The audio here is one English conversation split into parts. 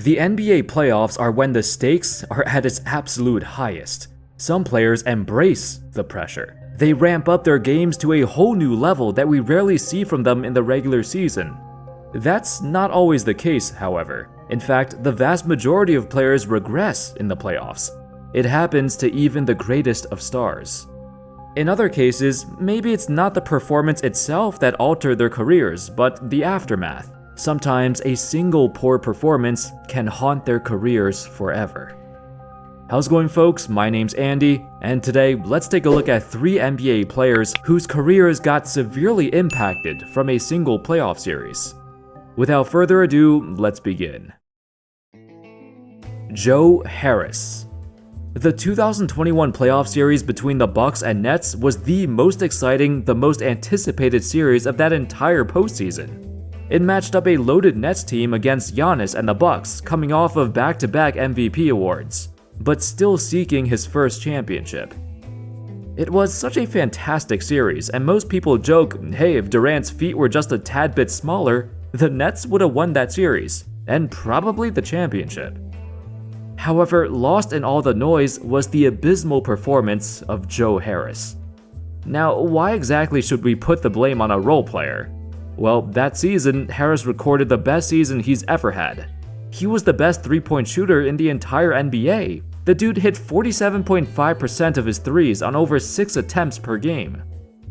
The NBA playoffs are when the stakes are at its absolute highest. Some players embrace the pressure. They ramp up their games to a whole new level that we rarely see from them in the regular season. That's not always the case, however. In fact, the vast majority of players regress in the playoffs. It happens to even the greatest of stars. In other cases, maybe it's not the performance itself that altered their careers, but the aftermath. Sometimes a single poor performance can haunt their careers forever. How's it going, folks? My name's Andy, and today let's take a look at 3 NBA players whose careers got severely impacted from a single playoff series. Without further ado, let's begin. Joe Harris. The 2021 playoff series between the Bucks and Nets was the most exciting, the most anticipated series of that entire postseason. It matched up a loaded Nets team against Giannis and the Bucks, coming off of back-to-back MVP awards, but still seeking his first championship. It was such a fantastic series, and most people joke, hey, if Durant's feet were just a tad bit smaller, the Nets would have won that series, and probably the championship. However, lost in all the noise was the abysmal performance of Joe Harris. Now, why exactly should we put the blame on a role player? Well, that season, Harris recorded the best season he's ever had. He was the best three-point shooter in the entire NBA. The dude hit 47.5% of his threes on over 6 attempts per game.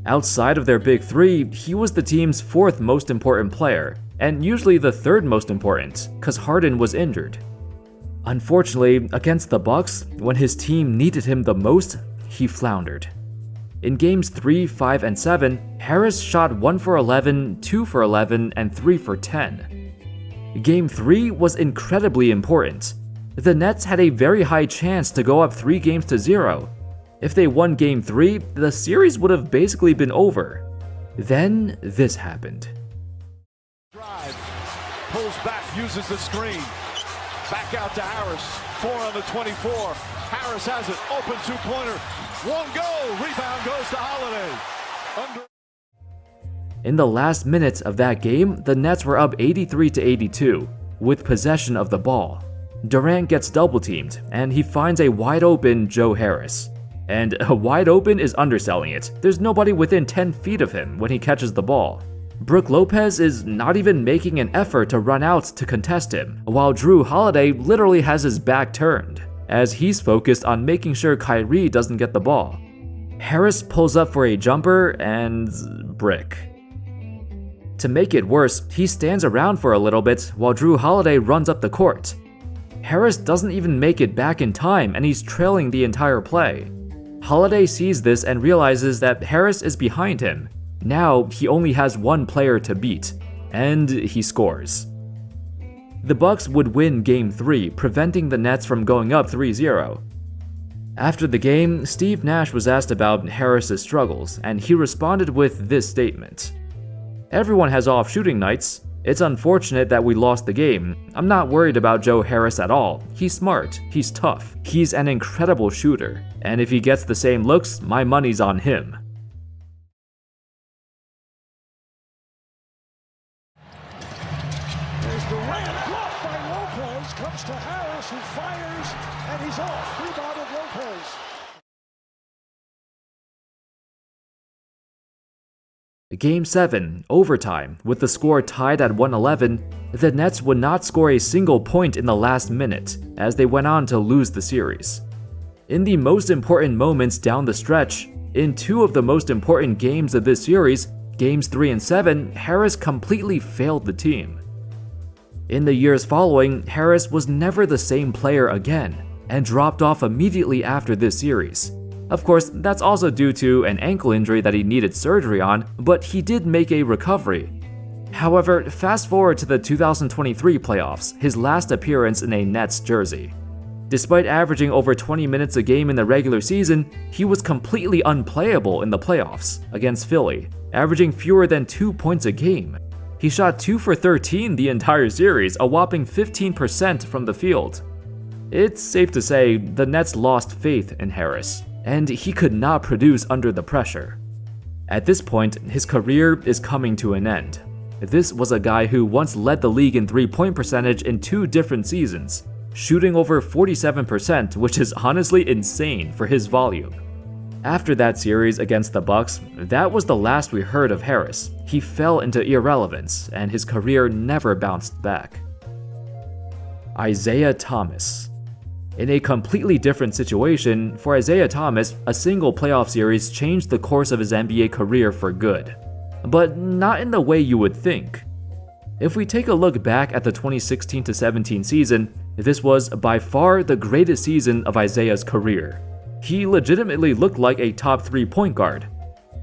Outside of their big three, he was the team's 4th most important player, and usually the 3rd most important, cause Harden was injured. Unfortunately, against the Bucks, when his team needed him the most, he floundered. In games 3, 5, and 7, Harris shot 1 for 11, 2 for 11, and 3 for 10. Game 3 was incredibly important. The Nets had a very high chance to go up 3-0. If they won Game 3, the series would have basically been over. Then this happened. Drive, pulls back, uses the screen. Back out to Harris, 4 on the 24. Harris has it, open two-pointer, won't go, rebound goes to Holiday. In the last minutes of that game, the Nets were up 83-82, with possession of the ball. Durant gets double-teamed, and he finds a wide-open Joe Harris. And wide open is underselling it. There's nobody within 10 feet of him when he catches the ball. Brook Lopez is not even making an effort to run out to contest him, while Jrue Holiday literally has his back turned, as he's focused on making sure Kyrie doesn't get the ball. Harris pulls up for a jumper and brick. To make it worse, he stands around for a little bit while Jrue Holiday runs up the court. Harris doesn't even make it back in time, and he's trailing the entire play. Holiday sees this and realizes that Harris is behind him. Now he only has one player to beat, and he scores. The Bucks would win Game 3, preventing the Nets from going up 3-0. After the game, Steve Nash was asked about Harris's struggles, and he responded with this statement. "Everyone has off shooting nights. It's unfortunate that we lost the game. I'm not worried about Joe Harris at all. He's smart, he's tough, he's an incredible shooter, and if he gets the same looks, my money's on him." There's Durant, blocked by Lopez, comes to Harris, who fires, and he's off, rebounded Lopez. Game 7, overtime, with the score tied at 111, the Nets would not score a single point in the last minute, as they went on to lose the series. In the most important moments down the stretch, in 2 of the most important games of this series, Games 3 and 7, Harris completely failed the team. In the years following, Harris was never the same player again, and dropped off immediately after this series. Of course, that's also due to an ankle injury that he needed surgery on, but he did make a recovery. However, fast forward to the 2023 playoffs, his last appearance in a Nets jersey. Despite averaging over 20 minutes a game in the regular season, he was completely unplayable in the playoffs against Philly, averaging fewer than 2 points a game. He shot 2 for 13 the entire series, a whopping 15% from the field. It's safe to say the Nets lost faith in Harris, and he could not produce under the pressure. At this point, his career is coming to an end. This was a guy who once led the league in three-point percentage in 2 different seasons, shooting over 47%, which is honestly insane for his volume. After that series against the Bucks, that was the last we heard of Harris. He fell into irrelevance, and his career never bounced back. Isaiah Thomas. In a completely different situation, for Isaiah Thomas, a single playoff series changed the course of his NBA career for good. But not in the way you would think. If we take a look back at the 2016-17 season, this was by far the greatest season of Isaiah's career. He legitimately looked like a top 3 point guard.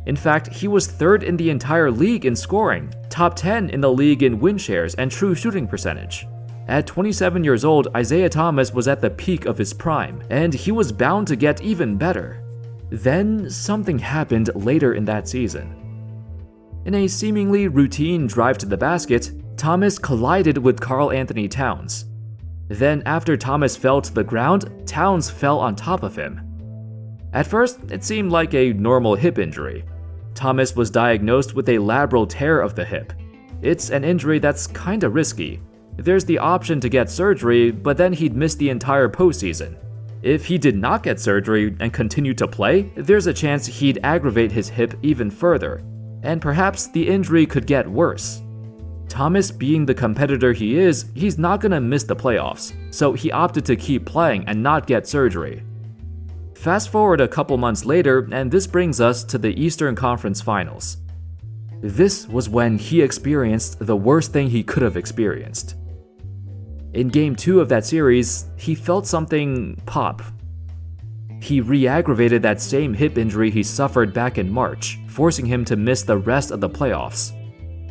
In fact, he was 3rd in the entire league in scoring, top 10 in the league in win shares and true shooting percentage. At 27 years old, Isaiah Thomas was at the peak of his prime, and he was bound to get even better. Then something happened later in that season. In a seemingly routine drive to the basket, Thomas collided with Karl Anthony Towns. Then after Thomas fell to the ground, Towns fell on top of him. At first, it seemed like a normal hip injury. Thomas was diagnosed with a labral tear of the hip. It's an injury that's kinda risky. There's the option to get surgery, but then he'd miss the entire postseason. If he did not get surgery and continued to play, there's a chance he'd aggravate his hip even further, and perhaps the injury could get worse. Thomas, being the competitor he is, he's not gonna miss the playoffs, so he opted to keep playing and not get surgery. Fast forward a couple months later, and this brings us to the Eastern Conference Finals. This was when he experienced the worst thing he could have experienced. In Game 2 of that series, he felt something pop. He re-aggravated that same hip injury he suffered back in March, forcing him to miss the rest of the playoffs.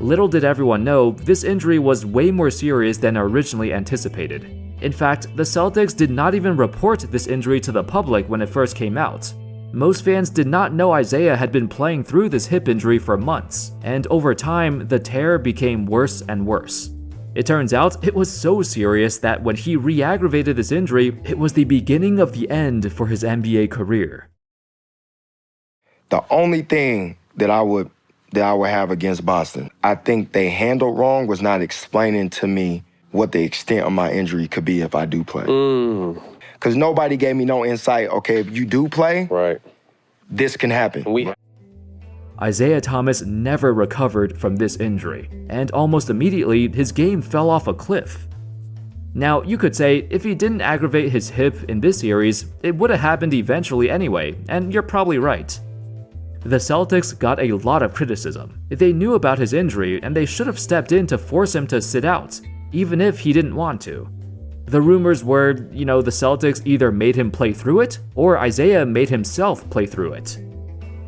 Little did everyone know, this injury was way more serious than originally anticipated. In fact, the Celtics did not even report this injury to the public when it first came out. Most fans did not know Isaiah had been playing through this hip injury for months, and over time, the tear became worse and worse. It turns out it was so serious that when he re-aggravated this injury, it was the beginning of the end for his NBA career. The only thing that I would have against Boston, I think they handled wrong, was not explaining to me what the extent of my injury could be if I do play. Because nobody gave me no insight, okay, if you do play, right, this can happen. Isaiah Thomas never recovered from this injury, and almost immediately, his game fell off a cliff. Now, you could say, if he didn't aggravate his hip in this series, it would have happened eventually anyway, and you're probably right. The Celtics got a lot of criticism. They knew about his injury, and they should have stepped in to force him to sit out, even if he didn't want to. The rumors were, the Celtics either made him play through it, or Isaiah made himself play through it.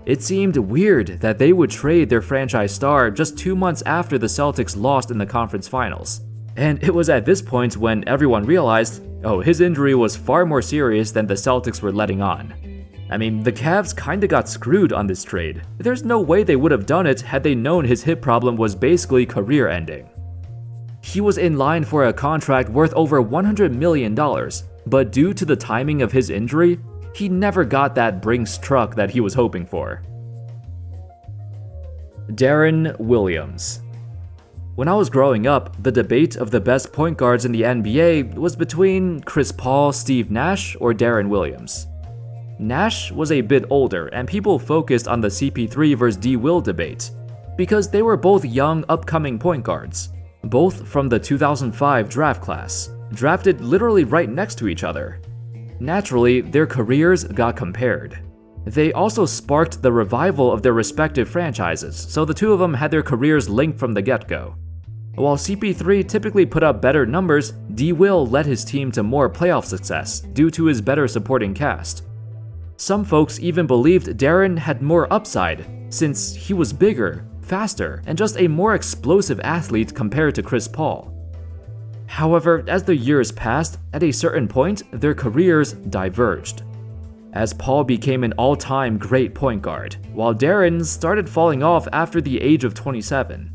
It seemed weird that they would trade their franchise star just 2 months after the Celtics lost in the conference finals. And it was at this point when everyone realized, oh, his injury was far more serious than the Celtics were letting on. I mean, the Cavs kinda got screwed on this trade. There's no way they would have done it had they known his hip problem was basically career-ending. He was in line for a contract worth over $100 million, but due to the timing of his injury, he never got that Brinks truck that he was hoping for. Deron Williams. When I was growing up, the debate of the best point guards in the NBA was between Chris Paul, Steve Nash, or Deron Williams. Nash was a bit older, and people focused on the CP3 vs. D-Will debate, because they were both young, upcoming point guards, both from the 2005 draft class, drafted literally right next to each other. Naturally, their careers got compared. They also sparked the revival of their respective franchises, so the two of them had their careers linked from the get-go. While CP3 typically put up better numbers, D-Will led his team to more playoff success due to his better supporting cast. Some folks even believed Deron had more upside, since he was bigger, faster, and just a more explosive athlete compared to Chris Paul. However, as the years passed, at a certain point, their careers diverged. As Paul became an all-time great point guard, while Deron started falling off after the age of 27.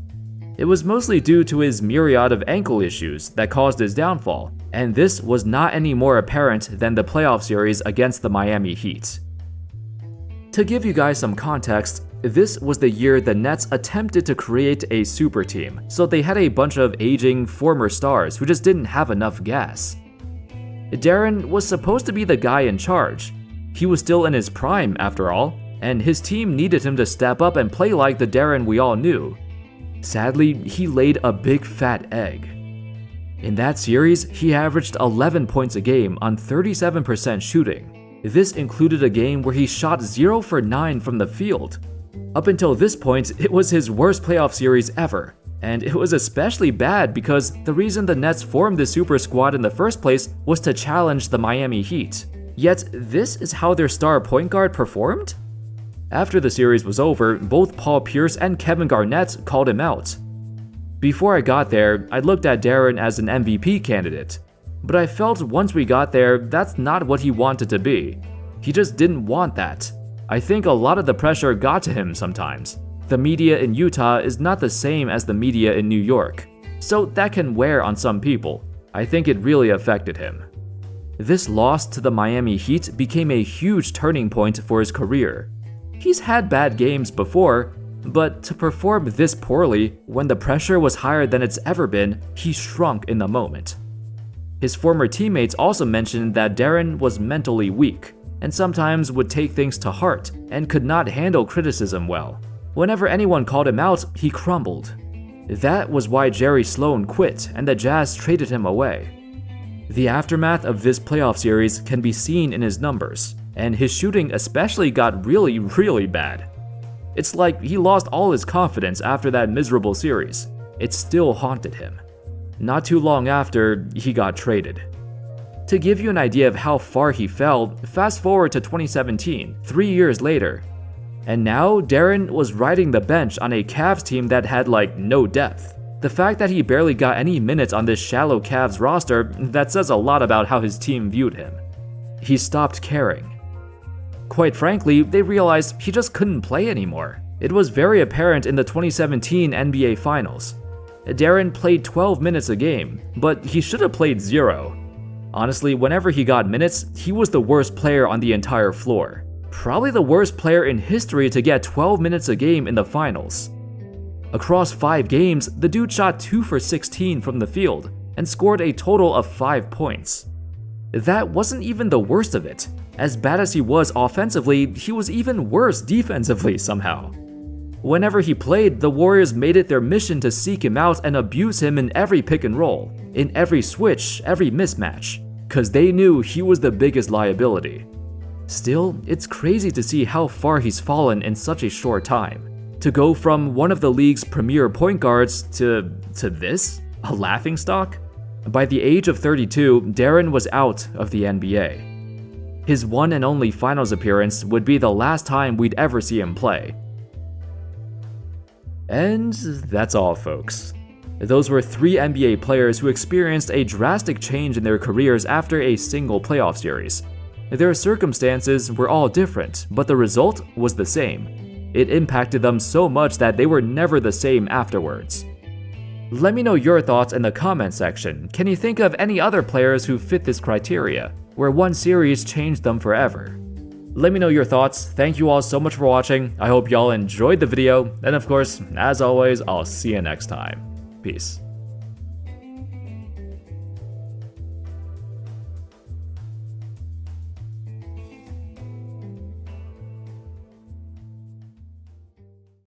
It was mostly due to his myriad of ankle issues that caused his downfall, and this was not any more apparent than the playoff series against the Miami Heat. To give you guys some context, This was the year the Nets attempted to create a super team, so they had a bunch of aging former stars who just didn't have enough gas. Darren was supposed to be the guy in charge. He was still in his prime after all, and his team needed him to step up and play like the Darren we all knew. Sadly, he laid a big fat egg. In that series, he averaged 11 points a game on 37% shooting. This included a game where he shot 0 for 9 from the field. Up until this point, it was his worst playoff series ever, and it was especially bad because the reason the Nets formed the super squad in the first place was to challenge the Miami Heat. Yet, this is how their star point guard performed? After the series was over, both Paul Pierce and Kevin Garnett called him out. Before I got there, I looked at Darren as an MVP candidate, but I felt once we got there, that's not what he wanted to be. He just didn't want that. I think a lot of the pressure got to him sometimes. The media in Utah is not the same as the media in New York, so that can wear on some people. I think it really affected him. This loss to the Miami Heat became a huge turning point for his career. He's had bad games before, but to perform this poorly when the pressure was higher than it's ever been, he shrunk in the moment. His former teammates also mentioned that Darren was mentally weak and sometimes would take things to heart and could not handle criticism well. Whenever anyone called him out, he crumbled. That was why Jerry Sloan quit and the Jazz traded him away. The aftermath of this playoff series can be seen in his numbers, and his shooting especially got really bad. It's like he lost all his confidence after that miserable series. It still haunted him. Not too long after, he got traded. To give you an idea of how far he fell, fast forward to 2017, 3 years later. And now, Darren was riding the bench on a Cavs team that had no depth. The fact that he barely got any minutes on this shallow Cavs roster, that says a lot about how his team viewed him. He stopped caring. Quite frankly, they realized he just couldn't play anymore. It was very apparent in the 2017 NBA Finals. Darren played 12 minutes a game, but he should have played 0. Honestly, whenever he got minutes, he was the worst player on the entire floor. Probably the worst player in history to get 12 minutes a game in the finals. Across 5 games, the dude shot 2 for 16 from the field and scored a total of 5 points. That wasn't even the worst of it. As bad as he was offensively, he was even worse defensively somehow. Whenever he played, the Warriors made it their mission to seek him out and abuse him in every pick and roll, in every switch, every mismatch, cause they knew he was the biggest liability. Still, it's crazy to see how far he's fallen in such a short time. To go from one of the league's premier point guards to this? A laughingstock? By the age of 32, Darren was out of the NBA. His one and only finals appearance would be the last time we'd ever see him play. And that's all, folks. Those were 3 NBA players who experienced a drastic change in their careers after a single playoff series. Their circumstances were all different, but the result was the same. It impacted them so much that they were never the same afterwards. Let me know your thoughts in the comment section. Can you think of any other players who fit this criteria, where one series changed them forever? Let me know your thoughts. Thank you all so much for watching. I hope y'all enjoyed the video, and of course, as always, I'll see you next time. Peace.